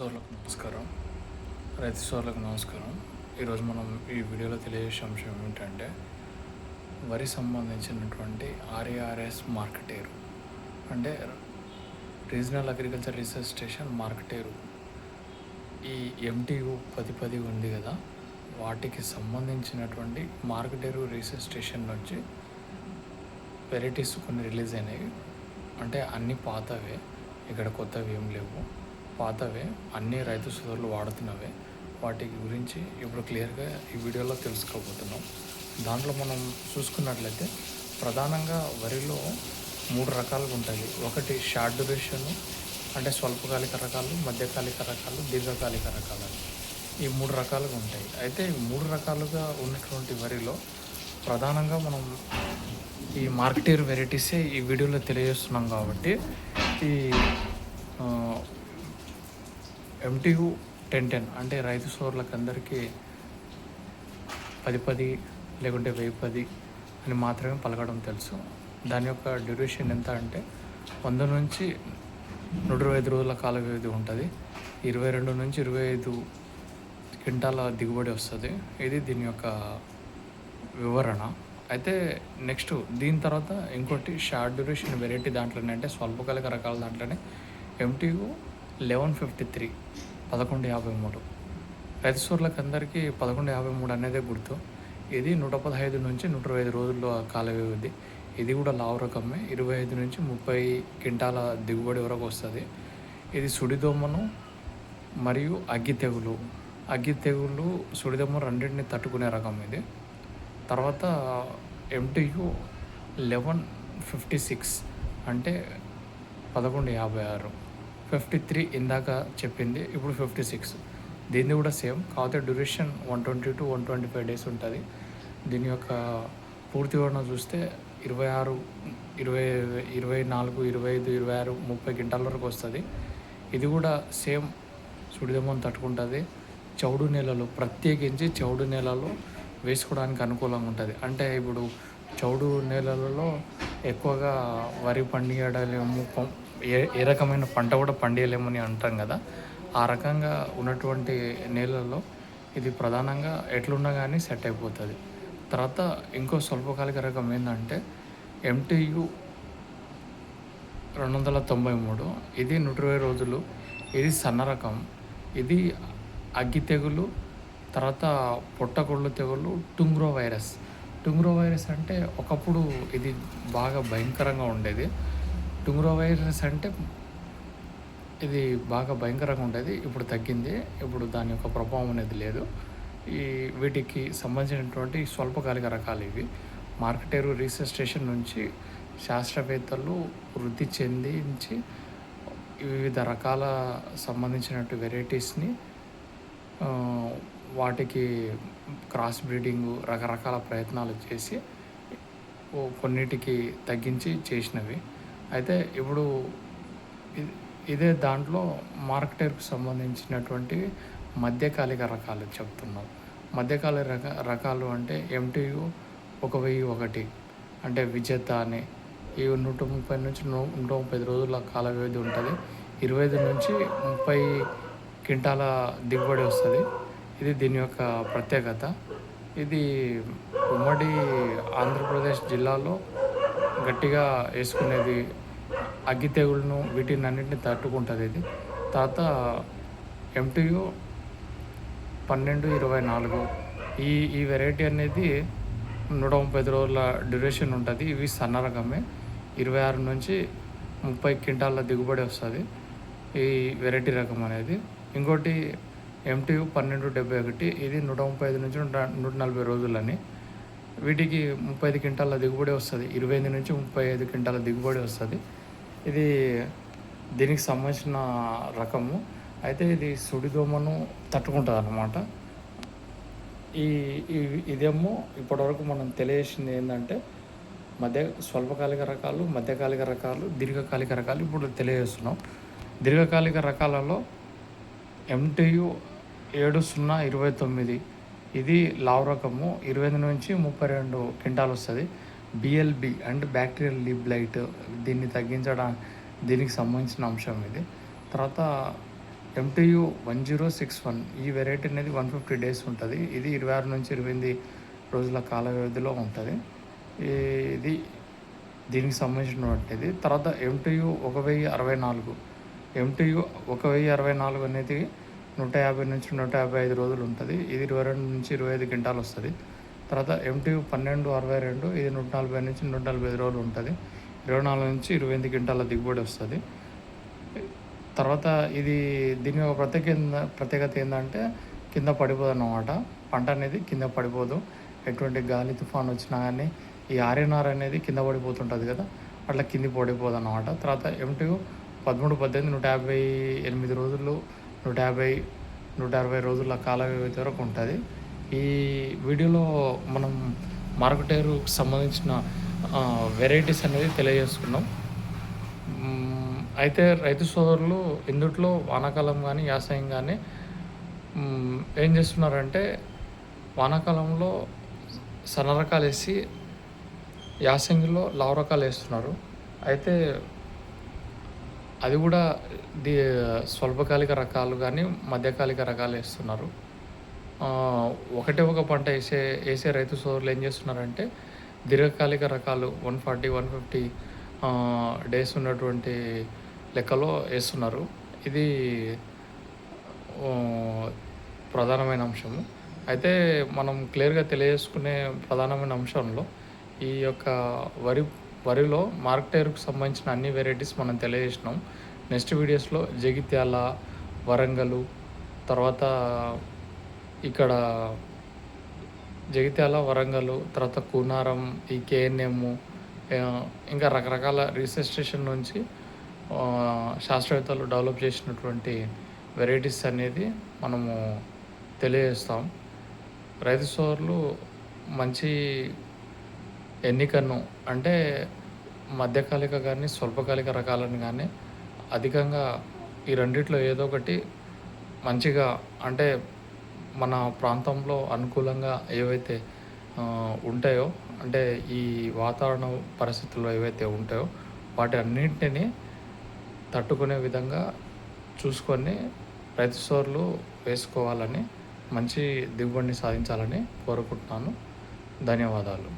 సోదరులకు నమస్కారం. రైతు సోదరులకు నమస్కారం. ఈరోజు మనం ఈ వీడియోలో తెలియజేసే అంశం ఏమిటంటే వరి సంబంధించినటువంటి ఆర్ఏఆర్ఎస్ మార్కెటేరు అంటే రీజనల్ అగ్రికల్చర్ రీసెర్చ్ స్టేషన్ మార్కెటేరు ఈ MTU 1010 ఉంది కదా, వాటికి సంబంధించినటువంటి మార్కెటేరు రీసెర్చ్ స్టేషన్ నుంచి వెరైటీస్ కొన్ని రిలీజ్ అయినాయి. అంటే అన్నీ పాతవే, ఇక్కడ కొత్తవి ఏం లేవు. పాతవే, అన్ని రైతు సోదరులు వాడుతున్నవే. వాటి గురించి ఇప్పుడు క్లియర్గా ఈ వీడియోలో తెలుసుకోబోతున్నాం. దాంట్లో మనం చూసుకున్నట్లయితే ప్రధానంగా వరిలో 3 రకాలుగా ఉంటాయి. ఒకటి షార్ట్ డ్యూరేషన్ అంటే స్వల్పకాలిక రకాలు, మధ్యకాలిక రకాలు, దీర్ఘకాలిక రకాలు. ఈ 3 రకాలుగా ఉంటాయి. అయితే ఈ 3 రకాలుగా ఉన్నటువంటి వరిలో ప్రధానంగా మనం ఈ మార్కెటేర్ వెరైటీసే ఈ వీడియోలో తెలియజేస్తున్నాం కాబట్టి ఈ MTU 1010 అంటే రైతు సోదరులకు అందరికీ 1010 లేకుంటే 1010 అని మాత్రమే పలకడం తెలుసు. దాని యొక్క డ్యూరేషన్ ఎంత అంటే 100 నుంచి 125 రోజుల కాల వ్యవధి ఉంటుంది. 22 నుంచి 25 క్వింటాల దిగుబడి వస్తుంది. ఇది దీని యొక్క వివరణ. అయితే నెక్స్ట్ దీని తర్వాత ఇంకోటి షార్ట్ డ్యూరేషన్ వెరైటీ దాంట్లోనే అంటే స్వల్పకాలిక రకాల దాంట్లోనే MTU 1153 1153 రైతు సోదరులకు అందరికీ 1153 అనేదే గుర్తు. ఇది 115 నుంచి 125 రోజుల్లో కాల వ్యవధి. ఇది కూడా లావు రకమే, 25 నుంచి 30 క్వింటాల దిగుబడి వరకు వస్తుంది. ఇది సుడిదోమను మరియు అగ్గి తెగులు సుడిదోమ రెండింటిని తట్టుకునే రకం ఇది. తర్వాత MTU 1156 అంటే 1156. 53 ఇందాక చెప్పింది, ఇప్పుడు 56. దీన్ని కూడా సేమ్, కాకపోతే డ్యూరేషన్ 120 to 125 డేస్ ఉంటుంది. దీని యొక్క పూర్తి వివరణ చూస్తే 26, 24, 25, 26, 30 క్వింటాల వరకు వస్తుంది. ఇది కూడా సేమ్ సుడిదమ్మను తట్టుకుంటుంది. చౌడు నేలలు, ప్రత్యేకించి చౌడు నేలలో వేసుకోవడానికి అనుకూలంగా ఉంటుంది. అంటే ఇప్పుడు చౌడు నేలలలో ఎక్కువగా వరి పండియడలేము, ఏ రకమైన పంట కూడా పండియలేమని అంటాం కదా, ఆ రకంగా ఉన్నటువంటి నేలల్లో ఇది ప్రధానంగా ఎట్లున్నా కానీ సెట్ అయిపోతుంది. తర్వాత ఇంకో స్వల్పకాలిక రకం ఏంటంటే MTU 293. ఇది 120 రోజులు. ఇది సన్న రకం. ఇది అగ్గి తెగులు, తర్వాత పొట్టకొళ్ళు తెగులు, టుంగ్రో వైరస్ అంటే ఒకప్పుడు ఇది బాగా భయంకరంగా ఉండేది. టుంగ్రో వైరస్ అంటే ఇది బాగా భయంకరంగా ఉండేది, ఇప్పుడు తగ్గింది. ఇప్పుడు దాని యొక్క ప్రభావం అనేది లేదు. వీటికి సంబంధించినటువంటి స్వల్పకాలిక రకాలు ఇవి. మార్కెటేరు రీసెర్చ్ స్టేషన్ నుంచి శాస్త్రవేత్తలు వృద్ధి చెందించి వివిధ రకాల సంబంధించినటువంటి వెరైటీస్ని వాటికి క్రాస్ బ్రీడింగు రకరకాల ప్రయత్నాలు చేసి కొన్నిటికి తగ్గించి చేసినవి. అయితే ఇప్పుడు ఇదే దాంట్లో మార్కెటేర్కు సంబంధించినటువంటి మధ్యకాలిక రకాలు చెప్తున్నాం. మధ్యకాలిక రకాలు అంటే MTU 1001 అంటే విజేత అని. ఈ 130 నుంచి 135 రోజుల కాల వ్యవధి ఉంటుంది. 25 నుంచి 30 క్వింటాల దిగుబడి వస్తుంది. ఇది దీని యొక్క ప్రత్యేకత. ఇది ఉమ్మడి ఆంధ్రప్రదేశ్ జిల్లాలో గట్టిగా వేసుకునేది, అగ్గి తెగుళ్ళను వీటిని అన్నింటిని తట్టుకుంటుంది ఇది. తర్వాత MTU 1224. ఈ వెరైటీ అనేది 135 రోజుల డ్యూరేషన్ ఉంటుంది. ఇవి సన్న రకమే, 26 నుంచి 30 క్వింటాల దిగుబడి వస్తుంది ఈ వెరైటీ రకం అనేది. ఇంకోటి MTU 1271. ఇది 135 నుంచి 140 రోజులని. వీటికి 35 క్వింటాల దిగుబడి వస్తుంది. 25 నుంచి 35 క్వింటాల దిగుబడి వస్తుంది. ఇది దీనికి సంబంధించిన రకము. అయితే ఇది సుడిదోమను తట్టుకుంటుంది అన్నమాట. ఇదేమో ఇప్పటివరకు మనం తెలియజేసింది ఏంటంటే స్వల్పకాలిక రకాలు, మధ్యకాలిక రకాలు, దీర్ఘకాలిక రకాలు ఇప్పుడు తెలియజేస్తున్నాం. దీర్ఘకాలిక రకాలలో MTU 7029. ఇది లావు రకము, 25 నుంచి 32 క్వింటాలు వస్తుంది. BLB అంటే బ్యాక్టీరియల్ లీఫ్ బ్లైట్, దీన్ని తగ్గించడానికి దీనికి సంబంధించిన అంశం ఇది. తర్వాత ఎంటీయు 1061 ఈ వెరైటీ అనేది 150 డేస్ ఉంటుంది. ఇది 26 నుంచి 28 రోజుల కాల వ్యవధిలో ఉంటుంది. ఇది దీనికి సంబంధించినటువంటిది. తర్వాత ఎంటీయు 1064 ఎంటీయు 1064 అనేది 150 నుంచి 155 రోజులు ఉంటుంది. ఇది 22 నుంచి 25 క్వింటాలు వస్తుంది. తర్వాత ఎంటీయు 1262 ఇది 140 నుంచి 145 రోజులు ఉంటుంది. 24 నుంచి 28 క్వింటాల దిగుబడి వస్తుంది. తర్వాత ఇది దీని యొక్క ప్రత్యేకత ఏంటంటే కింద పడిపోదు అన్నమాట. పంట అనేది కింద పడిపోదు. ఎటువంటి గాలి తుఫాన్ వచ్చినా కానీ ఈ ఆర్ఎన్ఆర్ అనేది కింద పడిపోతుంటుంది కదా, అట్లా కింది పడిపోదు అన్నమాట. తర్వాత ఎంటీయు 13, 18, 158 రోజులు 160 రోజుల కాల వ్యవధి వరకు ఉంటుంది. ఈ వీడియోలో మనం మార్కెటేరుకు సంబంధించిన వెరైటీస్ అనేది తెలియజేసుకున్నాం. అయితే రైతు సోదరులు ఇందుట్లో వానాకాలం కానీ యాసంగి కానీ ఏం చేస్తున్నారంటే వానాకాలంలో సన్న రకాలు వేసి యాసంగిలో లావు రకాలు వేస్తున్నారు. అయితే అది కూడా స్వల్పకాలిక రకాలు కానీ మధ్యకాలిక రకాలు వేస్తున్నారు. ఒకటే ఒక పంట వేసే రైతు సోదరులు ఏం చేస్తున్నారంటే దీర్ఘకాలిక రకాలు 140, 150 డేస్ ఉన్నటువంటి లెక్కలో వేస్తున్నారు. ఇది ప్రధానమైన అంశము. అయితే మనం క్లియర్గా తెలియజేసుకునే ప్రధానమైన అంశంలో ఈ యొక్క వరిలో మార్కెటేరుకు సంబంధించిన అన్ని వెరైటీస్ మనం తెలియజేసినాం. నెక్స్ట్ వీడియోస్లో జగిత్యాల, వరంగల్, తర్వాత ఇక్కడ జగిత్యాల, వరంగల్, తర్వాత కూనారం, ఈ కేఎన్ఎం, ఇంకా రకరకాల రీసెర్చ్ స్టేషన్ నుంచి శాస్త్రవేత్తలు డెవలప్ చేసినటువంటి వెరైటీస్ అనేది మనము తెలియజేస్తాం. రైతు సోదరులు మంచి ఎన్నికను అంటే మధ్యకాలిక కానీ స్వల్పకాలిక రకాలను కానీ అధికంగా ఈ రెండిట్లో ఏదో ఒకటి మంచిగా అంటే మన ప్రాంతంలో అనుకూలంగా ఏవైతే ఉంటాయో అంటే ఈ వాతావరణ పరిస్థితుల్లో ఏవైతే ఉంటాయో వాటి అన్నింటినీ తట్టుకునే విధంగా చూసుకొని రైతు సోదరులు వేసుకోవాలని, మంచి దిగుబడిని సాధించాలని కోరుకుంటున్నాను. ధన్యవాదాలు.